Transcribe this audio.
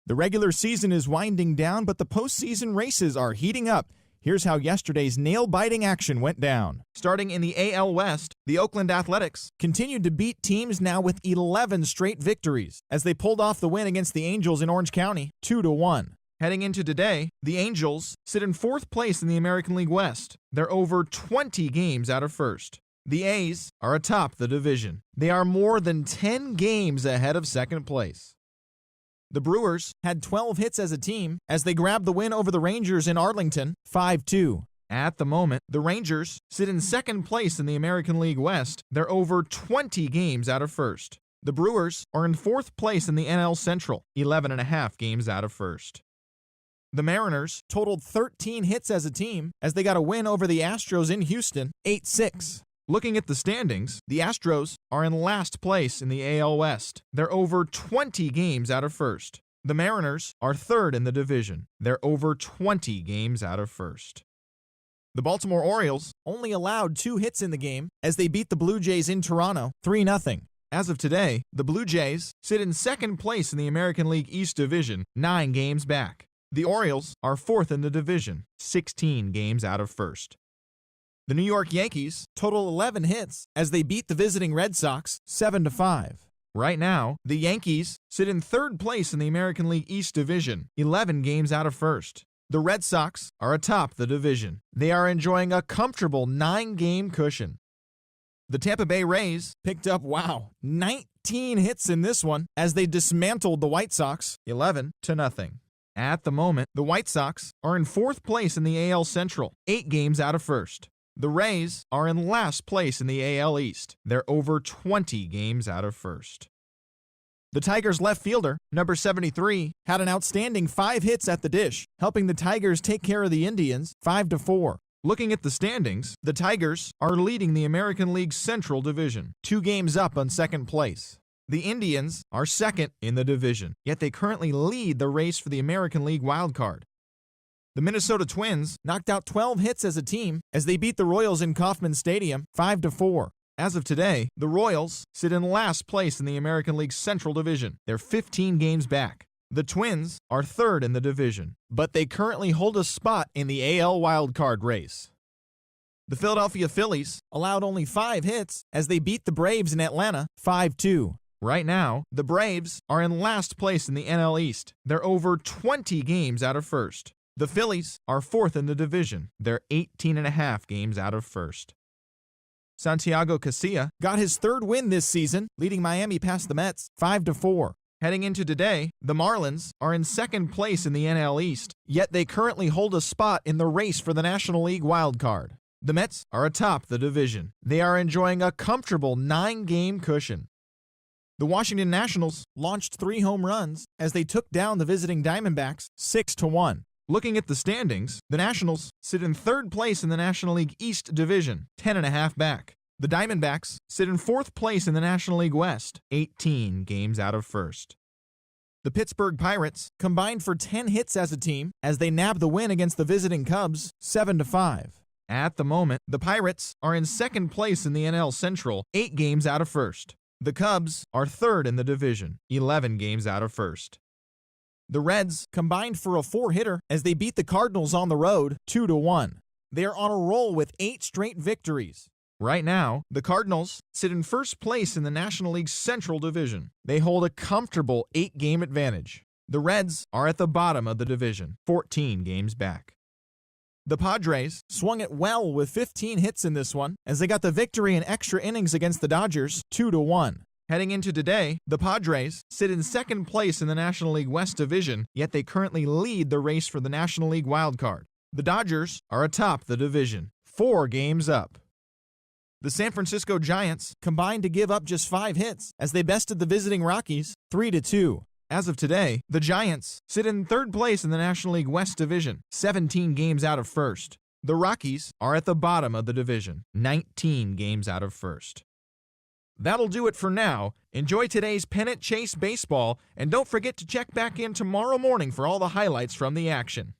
The regular season is winding down, but the postseason races are heating up. Here's how yesterday's nail-biting action went down. Starting in the AL West, the Oakland Athletics continued to beat teams now with 11 straight victories as they pulled off the win against the Angels in Orange County, 2-1. Heading into today, the Angels sit in fourth place in the American League West. They're over 20 games out of first. The A's are atop the division. They are more than 10 games ahead of second place. The Brewers had 12 hits as a team as they grabbed the win over the Rangers in Arlington, 5-2. At the moment, the Rangers sit in second place in the American League West. They're over 20 games out of first. The Brewers are in fourth place in the NL Central, 11.5 games out of first. The Mariners totaled 13 hits as a team as they got a win over the Astros in Houston, 8-6. Looking at the standings, the Astros are in last place in the AL West. They're over 20 games out of first. The Mariners are third in the division. They're over 20 games out of first. The Baltimore Orioles only allowed 2 hits in the game as they beat the Blue Jays in Toronto, 3-0. As of today, the Blue Jays sit in second place in the American League East Division, 9 games back. The Orioles are fourth in the division, 16 games out of first. The New York Yankees total 11 hits as they beat the visiting Red Sox 7-5. Right now, the Yankees sit in third place in the American League East Division, 11 games out of first. The Red Sox are atop the division. They are enjoying a comfortable 9-game cushion. The Tampa Bay Rays picked up, 19 hits in this one as they dismantled the White Sox 11-0. At the moment, the White Sox are in fourth place in the AL Central, 8 games out of first. The Rays are in last place in the AL East. They're over 20 games out of first. The Tigers left fielder, number 73, had an outstanding 5 hits at the dish, helping the Tigers take care of the Indians 5-4. Looking at the standings, the Tigers are leading the American League Central Division, 2 games up on second place. The Indians are second in the division, yet they currently lead the race for the American League wildcard. The Minnesota Twins knocked out 12 hits as a team as they beat the Royals in Kauffman Stadium 5-4. As of today, the Royals sit in last place in the American League Central Division. They're 15 games back. The Twins are third in the division, but they currently hold a spot in the AL wildcard race. The Philadelphia Phillies allowed only 5 hits as they beat the Braves in Atlanta 5-2. Right now, the Braves are in last place in the NL East. They're over 20 games out of first. The Phillies are fourth in the division. They're 18.5 games out of first. Santiago Casilla got his third win this season, leading Miami past the Mets 5-4. Heading into today, the Marlins are in second place in the NL East, yet they currently hold a spot in the race for the National League wildcard. The Mets are atop the division. They are enjoying a comfortable 9-game cushion. The Washington Nationals launched 3 home runs as they took down the visiting Diamondbacks 6-1. Looking at the standings, the Nationals sit in third place in the National League East Division, 10.5 back. The Diamondbacks sit in fourth place in the National League West, 18 games out of first. The Pittsburgh Pirates combined for 10 hits as a team as they nabbed the win against the visiting Cubs, 7-5. At the moment, the Pirates are in second place in the NL Central, 8 games out of first. The Cubs are third in the division, 11 games out of first. The Reds combined for a 4-hitter as they beat the Cardinals on the road 2-1. They are on a roll with 8 straight victories. Right now, the Cardinals sit in first place in the National League Central Division. They hold a comfortable 8-game advantage. The Reds are at the bottom of the division, 14 games back. The Padres swung it well with 15 hits in this one as they got the victory in extra innings against the Dodgers 2-1. Heading into today, the Padres sit in second place in the National League West Division, yet they currently lead the race for the National League wildcard. The Dodgers are atop the division, 4 games up. The San Francisco Giants combined to give up just 5 hits as they bested the visiting Rockies 3-2. As of today, the Giants sit in third place in the National League West Division, 17 games out of first. The Rockies are at the bottom of the division, 19 games out of first. That'll do it for now. Enjoy today's Pennant Chase baseball, and don't forget to check back in tomorrow morning for all the highlights from the action.